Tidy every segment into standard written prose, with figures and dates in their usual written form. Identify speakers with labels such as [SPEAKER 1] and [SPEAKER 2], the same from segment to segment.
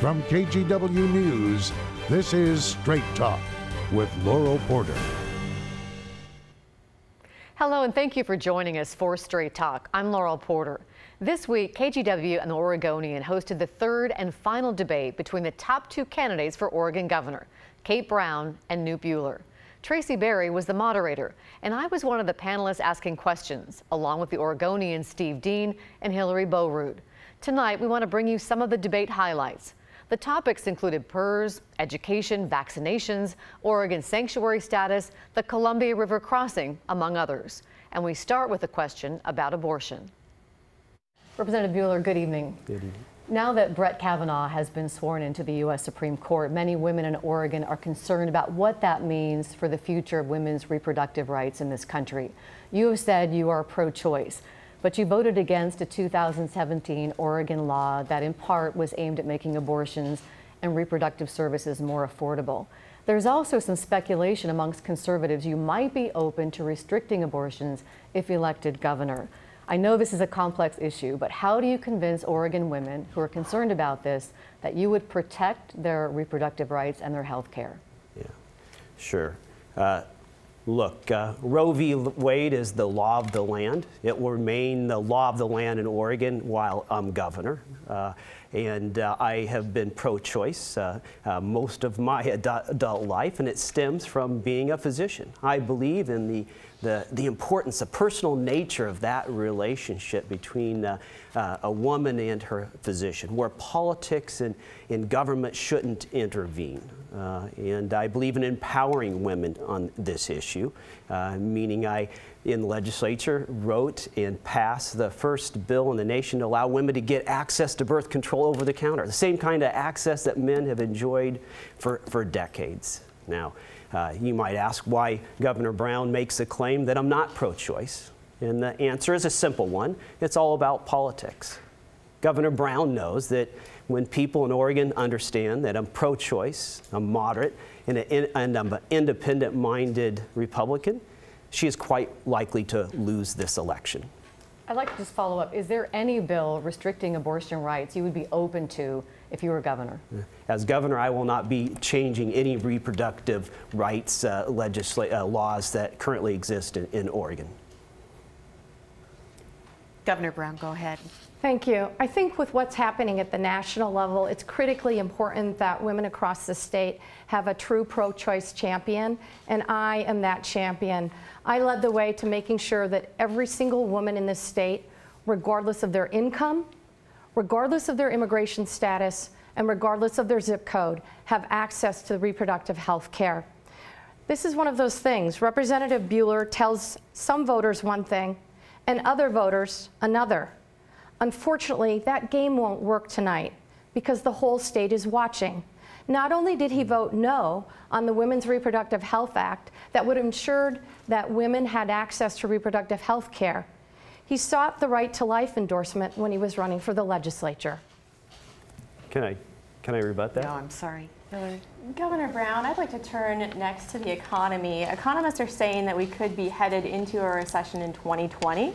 [SPEAKER 1] From KGW News, this is Straight Talk with Laurel Porter.
[SPEAKER 2] Hello and thank you for joining us for Straight Talk. I'm Laurel Porter. This week, KGW and the Oregonian hosted the third and final debate between the top two candidates for Oregon governor, Kate Brown and Knute Buehler. Tracy Berry was the moderator, and I was one of the panelists asking questions, along with the Oregonian Steve Dean and Hillary Boerud. Tonight, we want to bring you some of the debate highlights. The topics included PERS, education, vaccinations, Oregon sanctuary status, the Columbia River crossing, among others. And we start with a question about abortion. Representative Buehler, good evening.
[SPEAKER 3] Good evening.
[SPEAKER 2] Now that Brett Kavanaugh has been sworn into the U.S. Supreme Court, many women in Oregon are concerned about what that means for the future of women's reproductive rights in this country. You have said you are pro-choice, but you voted against a 2017 Oregon law that in part was aimed at making abortions and reproductive services more affordable. There's also some speculation amongst conservatives you might be open to restricting abortions if elected governor. I know this is a complex issue, but how do you convince Oregon women who are concerned about this that you would protect their reproductive rights and their health care?
[SPEAKER 3] Yeah, sure. Look, Roe v. Wade is the law of the land. It will remain the law of the land in Oregon while I'm governor. And I have been pro-choice most of my adult life, and it stems from being a physician. I believe in the importance, the personal nature of that relationship between a woman and her physician, where politics and government shouldn't intervene. And I believe in empowering women on this issue, meaning I, in the legislature, wrote and passed the first bill in the nation to allow women to get access to birth control over the counter, the same kind of access that men have enjoyed for decades now. You might ask why Governor Brown makes a claim that I'm not pro-choice. And the answer is a simple one. It's all about politics. Governor Brown knows that when people in Oregon understand that I'm pro-choice, I'm moderate, and I'm an independent-minded Republican, she is quite likely to lose this election.
[SPEAKER 2] I'd like to just follow up. Is there any bill restricting abortion rights you would be open to if you were governor?
[SPEAKER 3] As governor, I will not be changing any reproductive rights laws that currently exist in Oregon.
[SPEAKER 4] Governor Brown, go ahead.
[SPEAKER 5] Thank you. I think with what's happening at the national level, it's critically important that women across the state have a true pro-choice champion, and I am that champion. I led the way to making sure that every single woman in this state, regardless of their income, regardless of their immigration status, and regardless of their zip code, have access to reproductive health care. This is one of those things. Representative Buehler tells some voters one thing and other voters another. Unfortunately, that game won't work tonight because the whole state is watching. Not only did he vote no on the Women's Reproductive Health Act that would have ensured that women had access to reproductive health care, he sought the right to life endorsement when he was running for the legislature.
[SPEAKER 3] Can I rebut that?
[SPEAKER 4] No, I'm sorry. Hillary?
[SPEAKER 6] Governor Brown, I'd like to turn next to the economy. Economists are saying that we could be headed into a recession in 2020.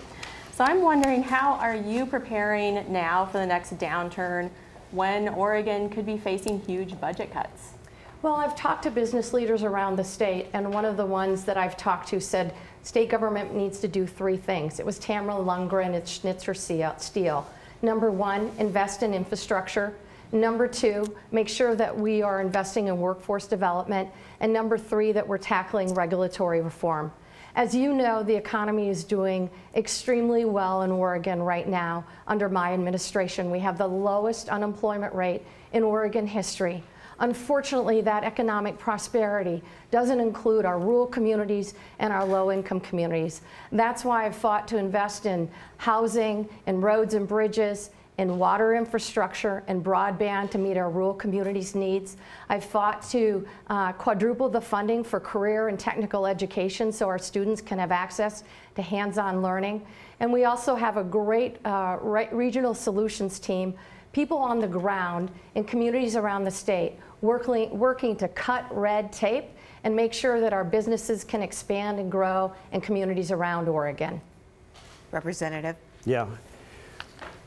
[SPEAKER 6] So I'm wondering, how are you preparing now for the next downturn when Oregon could be facing huge budget cuts?
[SPEAKER 5] Well, I've talked to business leaders around the state, and one of the ones that I've talked to said state government needs to do three things. It was Tamara Lundgren, it's Schnitzer Steel. Number one, invest in infrastructure. Number two, make sure that we are investing in workforce development. And number three, that we're tackling regulatory reform. As you know, the economy is doing extremely well in Oregon right now under my administration. We have the lowest unemployment rate in Oregon history. Unfortunately, that economic prosperity doesn't include our rural communities and our low-income communities. That's why I've fought to invest in housing, in roads and bridges, in water infrastructure and broadband to meet our rural communities' needs. I've fought to quadruple the funding for career and technical education so our students can have access to hands-on learning. And we also have a great regional solutions team, people on the ground in communities around the state working to cut red tape and make sure that our businesses can expand and grow in communities around Oregon.
[SPEAKER 4] Representative?
[SPEAKER 3] Yeah.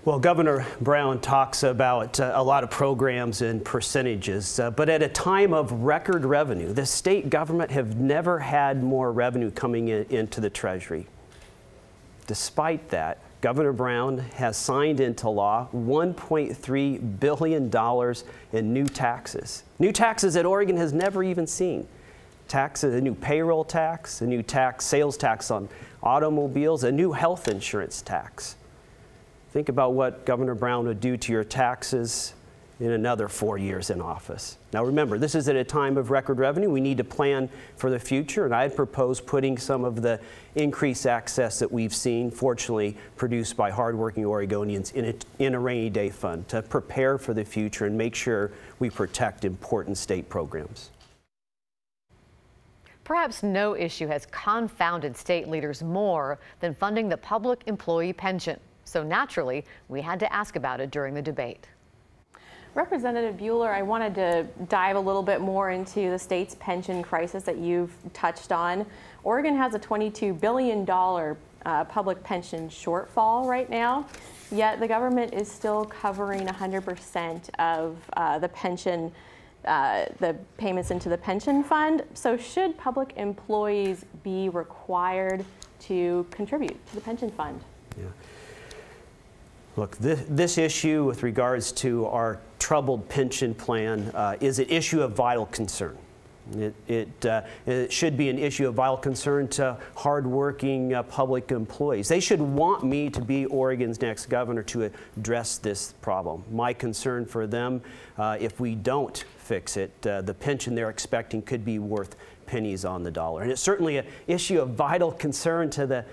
[SPEAKER 3] Well, Governor Brown talks about a lot of programs and percentages, but at a time of record revenue, the state government have never had more revenue coming into the Treasury. Despite that, Governor Brown has signed into law $1.3 billion in new taxes. New taxes that Oregon has never even seen. Taxes, a new payroll tax, a new sales tax on automobiles, a new health insurance tax. Think about what Governor Brown would do to your taxes in another 4 years in office. Now remember, this is at a time of record revenue. We need to plan for the future, and I'd propose putting some of the increased access that we've seen, fortunately produced by hardworking Oregonians, in a rainy day fund to prepare for the future and make sure we protect important state programs.
[SPEAKER 2] Perhaps no issue has confounded state leaders more than funding the public employee pension. So naturally, we had to ask about it during the debate.
[SPEAKER 6] Representative Bueller, I wanted to dive a little bit more into the state's pension crisis that you've touched on. Oregon has a $22 billion public pension shortfall right now, yet the government is still covering 100% of the pension, the payments into the pension fund. So should public employees be required to contribute to the pension fund?
[SPEAKER 3] Yeah. Look, this issue with regards to our troubled pension plan is an issue of vital concern. It should be an issue of vital concern to hardworking public employees. They should want me to be Oregon's next governor to address this problem. My concern for them, if we don't fix it, the pension they're expecting could be worth pennies on the dollar. And it's certainly an issue of vital concern to the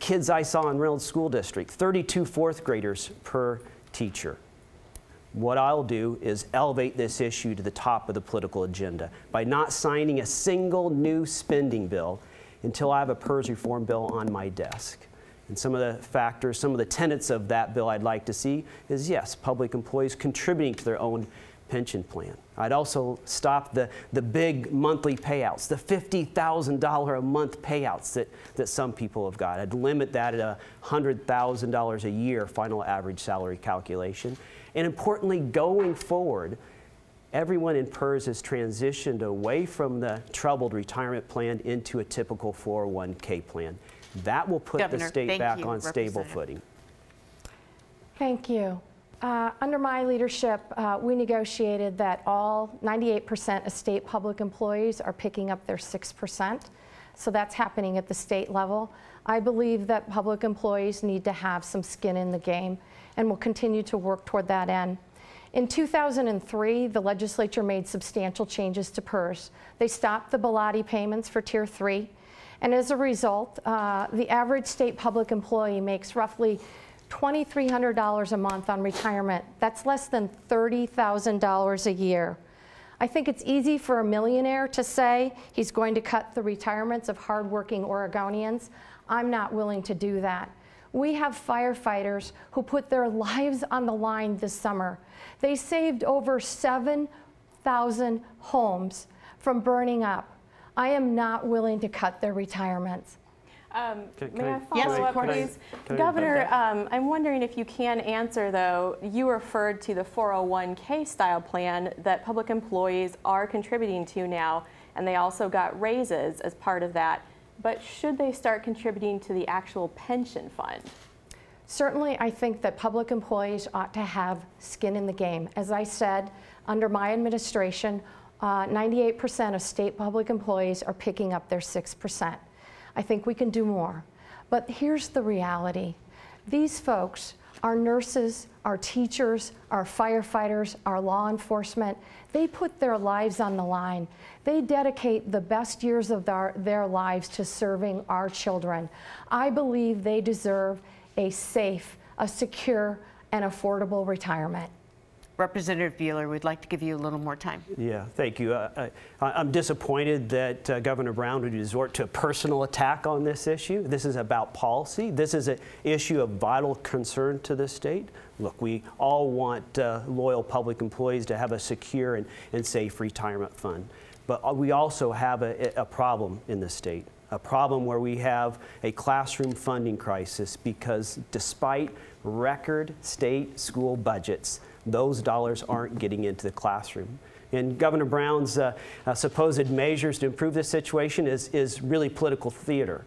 [SPEAKER 3] kids I saw in Reynolds School District, 32 fourth graders per teacher. What I'll do is elevate this issue to the top of the political agenda by not signing a single new spending bill until I have a PERS reform bill on my desk. And some of the factors, some of the tenets of that bill I'd like to see is, yes, public employees contributing to their own pension plan. I'd also stop the big monthly payouts, the $50,000 a month payouts that some people have got. I'd limit that at $100,000 a year final average salary calculation. And importantly, going forward, everyone in PERS has transitioned away from the troubled retirement plan into a typical 401k plan. That will put the state back on stable footing.
[SPEAKER 5] Thank you. Under my leadership, we negotiated that all 98% of state public employees are picking up their 6%. So that's happening at the state level. I believe that public employees need to have some skin in the game, and we'll continue to work toward that end. In 2003, the legislature made substantial changes to PERS. They stopped the Bilotti payments for Tier 3, and as a result, the average state public employee makes roughly $2,300 a month on retirement. That's less than $30,000 a year. I think it's easy for a millionaire to say he's going to cut the retirements of hardworking Oregonians. I'm not willing to do that. We have firefighters who put their lives on the line this summer. They saved over 7,000 homes from burning up. I am not willing to cut their retirements.
[SPEAKER 6] May I follow up, please? Governor, I'm wondering if you can answer, though, you referred to the 401k style plan that public employees are contributing to now, and they also got raises as part of that. But should they start contributing to the actual pension fund?
[SPEAKER 5] Certainly, I think that public employees ought to have skin in the game. As I said, under my administration, 98% of state public employees are picking up their 6%. I think we can do more. But here's the reality. These folks, our nurses, our teachers, our firefighters, our law enforcement, they put their lives on the line. They dedicate the best years of their lives to serving our children. I believe they deserve a safe, a secure, and affordable retirement.
[SPEAKER 4] Representative Bueller, we'd like to give you a little more time.
[SPEAKER 3] Yeah, thank you. I'm disappointed that Governor Brown would resort to a personal attack on this issue. This is about policy. This is an issue of vital concern to the state. Look, we all want loyal public employees to have a secure and safe retirement fund. But we also have a problem in the state. a problem where we have a classroom funding crisis because despite record state school budgets, those dollars aren't getting into the classroom. And Governor Brown's supposed measures to improve this situation is really political theater.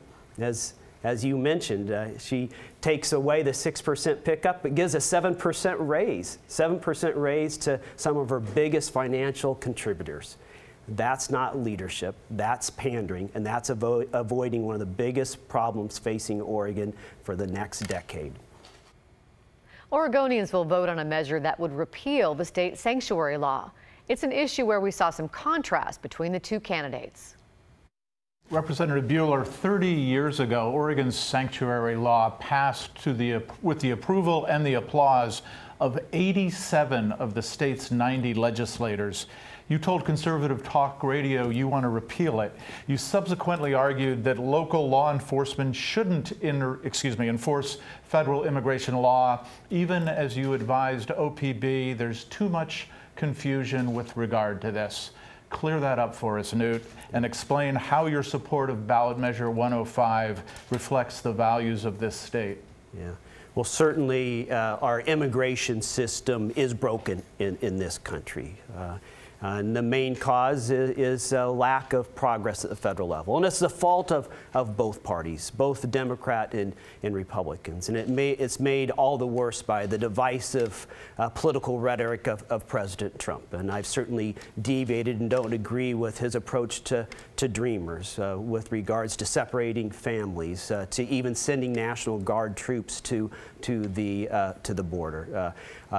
[SPEAKER 3] As you mentioned, she takes away the 6% pickup, but gives a 7% raise, 7% raise to some of her biggest financial contributors. That's not leadership, that's pandering, and that's avoiding one of the biggest problems facing Oregon for the next decade.
[SPEAKER 2] Oregonians will vote on a measure that would repeal the state sanctuary law. It's an issue where we saw some contrast between the two candidates.
[SPEAKER 7] Representative Buehler, 30 years ago, Oregon's sanctuary law passed with the approval and the applause of 87 of the state's 90 legislators. You told conservative talk radio you want to repeal it. You subsequently argued that local law enforcement shouldn't enforce federal immigration law, even as you advised OPB there's too much confusion with regard to this. Clear that up for us, Newt, and explain how your support of ballot measure 105 reflects the values of this state.
[SPEAKER 3] Yeah. Well, certainly our immigration system is broken in this country. And the main cause is a lack of progress at the federal level. And it's the fault of both parties, both the Democrat and Republicans. And it's made all the worse by the divisive political rhetoric of President Trump. And I've certainly deviated and don't agree with his approach to Dreamers with regards to separating families, to even sending National Guard troops to the border.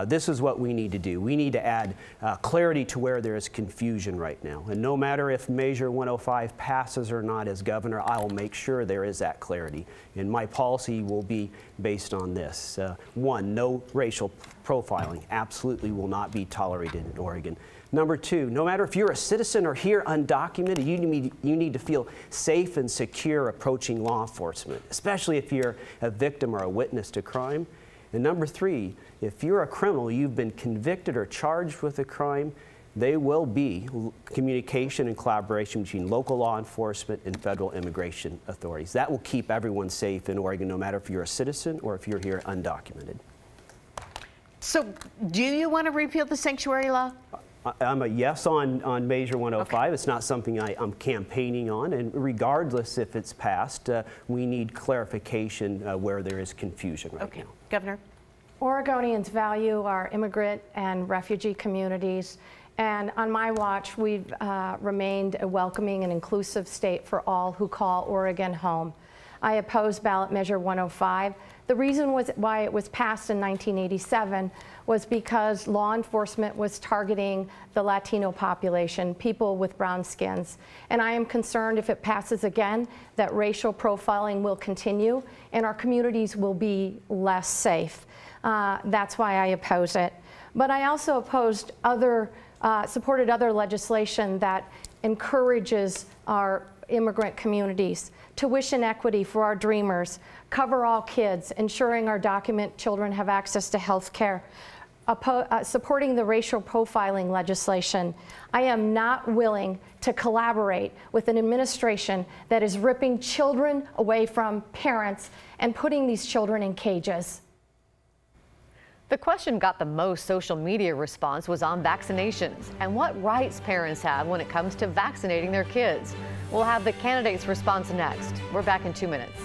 [SPEAKER 3] This is what we need to do. We need to add clarity to where there is confusion right now. And no matter if Measure 105 passes or not as governor, I will make sure there is that clarity. And my policy will be based on this. One, no racial profiling. Absolutely will not be tolerated in Oregon. Number two, no matter if you're a citizen or here undocumented, you need to feel safe and secure approaching law enforcement, especially if you're a victim or a witness to crime. And number three, if you're a criminal, you've been convicted or charged with a crime, there will be communication and collaboration between local law enforcement and federal immigration authorities. That will keep everyone safe in Oregon, no matter if you're a citizen or if you're here undocumented.
[SPEAKER 4] So, do you want to repeal the sanctuary law?
[SPEAKER 3] I'm a yes on Measure 105. Okay. It's not something I'm campaigning on, and regardless if it's passed, we need clarification where there is confusion right now.
[SPEAKER 4] Governor?
[SPEAKER 5] Oregonians value our immigrant and refugee communities, and on my watch, we've remained a welcoming and inclusive state for all who call Oregon home. I oppose ballot measure 105. The reason why it was passed in 1987 was because law enforcement was targeting the Latino population, people with brown skins. And I am concerned if it passes again that racial profiling will continue and our communities will be less safe. That's why I oppose it. But I also opposed supported other legislation that encourages our immigrant communities, tuition equity for our Dreamers, cover all kids, ensuring our document children have access to health care, supporting the racial profiling legislation. I am not willing to collaborate with an administration that is ripping children away from parents and putting these children in cages.
[SPEAKER 2] The question got the most social media response was on vaccinations and what rights parents have when it comes to vaccinating their kids. We'll have the candidates' response next. We're back in 2 minutes.